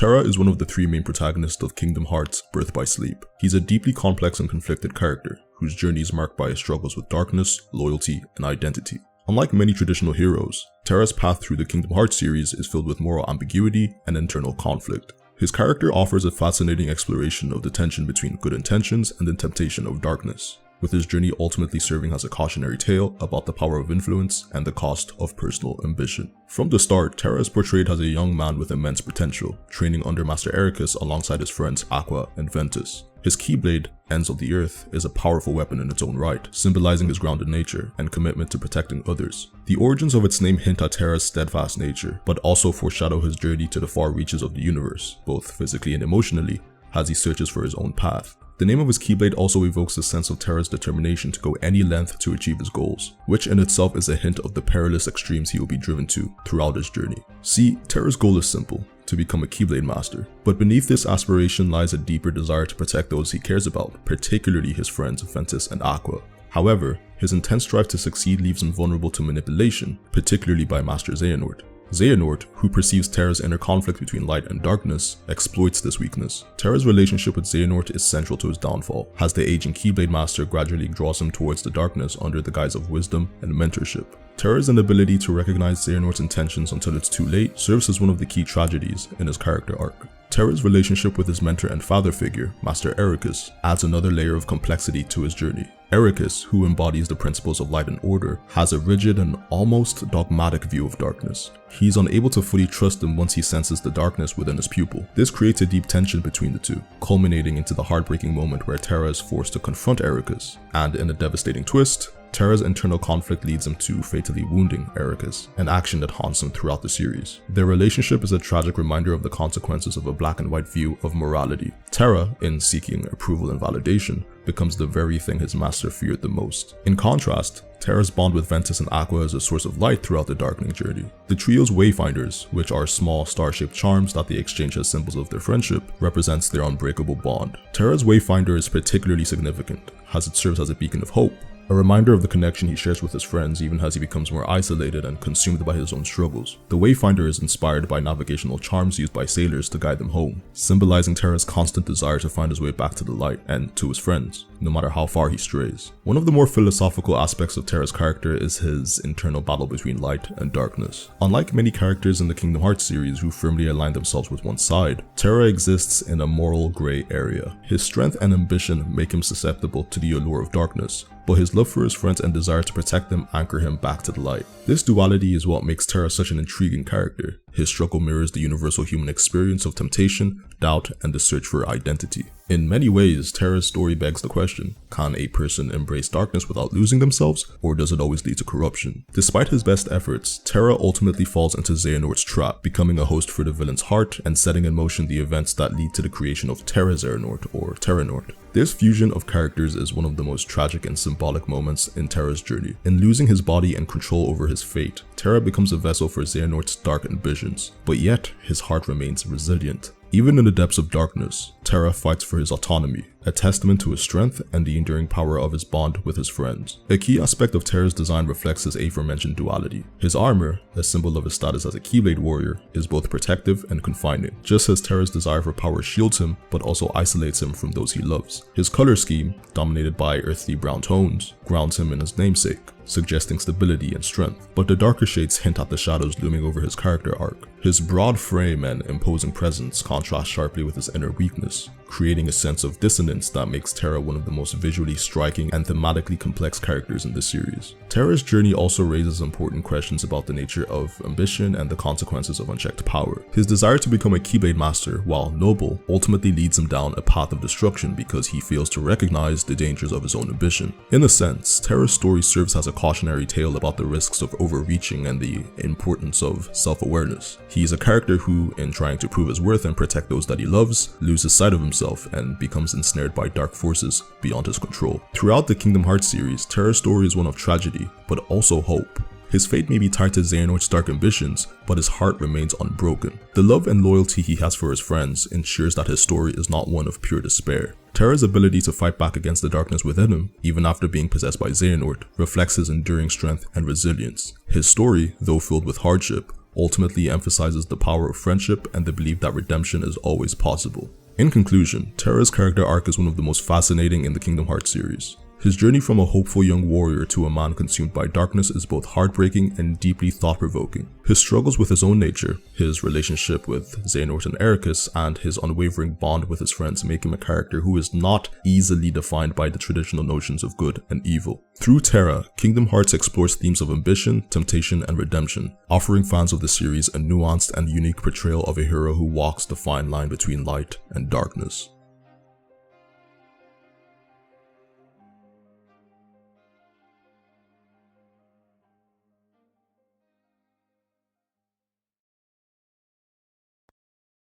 Terra is one of the three main protagonists of Kingdom Hearts Birth by Sleep. He's a deeply complex and conflicted character, whose journey is marked by his struggles with darkness, loyalty, and identity. Unlike many traditional heroes, Terra's path through the Kingdom Hearts series is filled with moral ambiguity and internal conflict. His character offers a fascinating exploration of the tension between good intentions and the temptation of darkness, with his journey ultimately serving as a cautionary tale about the power of influence and the cost of personal ambition. From the start, Terra is portrayed as a young man with immense potential, training under Master Eraqus alongside his friends Aqua and Ventus. His Keyblade, Ends of the Earth, is a powerful weapon in its own right, symbolizing his grounded nature and commitment to protecting others. The origins of its name hint at Terra's steadfast nature, but also foreshadow his journey to the far reaches of the universe, both physically and emotionally, as he searches for his own path. The name of his Keyblade also evokes a sense of Terra's determination to go any length to achieve his goals, which in itself is a hint of the perilous extremes he will be driven to throughout his journey. See, Terra's goal is simple: to become a Keyblade master. But beneath this aspiration lies a deeper desire to protect those he cares about, particularly his friends Ventus and Aqua. However, his intense drive to succeed leaves him vulnerable to manipulation, particularly by Master Xehanort. Xehanort, who perceives Terra's inner conflict between light and darkness, exploits this weakness. Terra's relationship with Xehanort is central to his downfall, as the aging Keyblade master gradually draws him towards the darkness under the guise of wisdom and mentorship. Terra's inability to recognize Xehanort's intentions until it's too late serves as one of the key tragedies in his character arc. Terra's relationship with his mentor and father figure, Master Eraqus, adds another layer of complexity to his journey. Eraqus, who embodies the principles of light and order, has a rigid and almost dogmatic view of darkness. He's unable to fully trust him once he senses the darkness within his pupil. This creates a deep tension between the two, culminating into the heartbreaking moment where Terra is forced to confront Eraqus, and in a devastating twist, Terra's internal conflict leads him to fatally wounding Eraqus, an action that haunts him throughout the series. Their relationship is a tragic reminder of the consequences of a black and white view of morality. Terra, in seeking approval and validation, becomes the very thing his master feared the most. In contrast, Terra's bond with Ventus and Aqua is a source of light throughout the darkening journey. The trio's Wayfinders, which are small star-shaped charms that they exchange as symbols of their friendship, represents their unbreakable bond. Terra's Wayfinder is particularly significant, as it serves as a beacon of hope, a reminder of the connection he shares with his friends even as he becomes more isolated and consumed by his own struggles. The Wayfinder is inspired by navigational charms used by sailors to guide them home, symbolizing Terra's constant desire to find his way back to the light and to his friends, no matter how far he strays. One of the more philosophical aspects of Terra's character is his internal battle between light and darkness. Unlike many characters in the Kingdom Hearts series who firmly align themselves with one side, Terra exists in a moral gray area. His strength and ambition make him susceptible to the allure of darkness, but his love for his friends and desire to protect them anchor him back to the light. This duality is what makes Terra such an intriguing character. His struggle mirrors the universal human experience of temptation, doubt, and the search for identity. In many ways, Terra's story begs the question, can a person embrace darkness without losing themselves, or does it always lead to corruption? Despite his best efforts, Terra ultimately falls into Xehanort's trap, becoming a host for the villain's heart and setting in motion the events that lead to the creation of Terra Xehanort or Terranort. This fusion of characters is one of the most tragic and symbolic moments in Terra's journey. In losing his body and control over his fate, Terra becomes a vessel for Xehanort's dark ambitions, but yet his heart remains resilient. Even in the depths of darkness, Terra fights for his autonomy, a testament to his strength and the enduring power of his bond with his friends. A key aspect of Terra's design reflects his aforementioned duality. His armor, a symbol of his status as a Keyblade warrior, is both protective and confining, just as Terra's desire for power shields him but also isolates him from those he loves. His color scheme, dominated by earthy brown tones, grounds him in his namesake, suggesting stability and strength, but the darker shades hint at the shadows looming over his character arc. His broad frame and imposing presence contrast sharply with his inner weakness, creating a sense of dissonance that makes Terra one of the most visually striking and thematically complex characters in the series. Terra's journey also raises important questions about the nature of ambition and the consequences of unchecked power. His desire to become a Keyblade master, while noble, ultimately leads him down a path of destruction because he fails to recognize the dangers of his own ambition. In a sense, Terra's story serves as a cautionary tale about the risks of overreaching and the importance of self-awareness. He is a character who, in trying to prove his worth and protect those that he loves, loses sight of himself and becomes ensnared by dark forces beyond his control. Throughout the Kingdom Hearts series, Terra's story is one of tragedy, but also hope. His fate may be tied to Xehanort's dark ambitions, but his heart remains unbroken. The love and loyalty he has for his friends ensures that his story is not one of pure despair. Terra's ability to fight back against the darkness within him, even after being possessed by Xehanort, reflects his enduring strength and resilience. His story, though filled with hardship, ultimately emphasizes the power of friendship and the belief that redemption is always possible. In conclusion, Terra's character arc is one of the most fascinating in the Kingdom Hearts series. His journey from a hopeful young warrior to a man consumed by darkness is both heartbreaking and deeply thought-provoking. His struggles with his own nature, his relationship with Xehanort and Eraqus, and his unwavering bond with his friends make him a character who is not easily defined by the traditional notions of good and evil. Through Terra, Kingdom Hearts explores themes of ambition, temptation, and redemption, offering fans of the series a nuanced and unique portrayal of a hero who walks the fine line between light and darkness.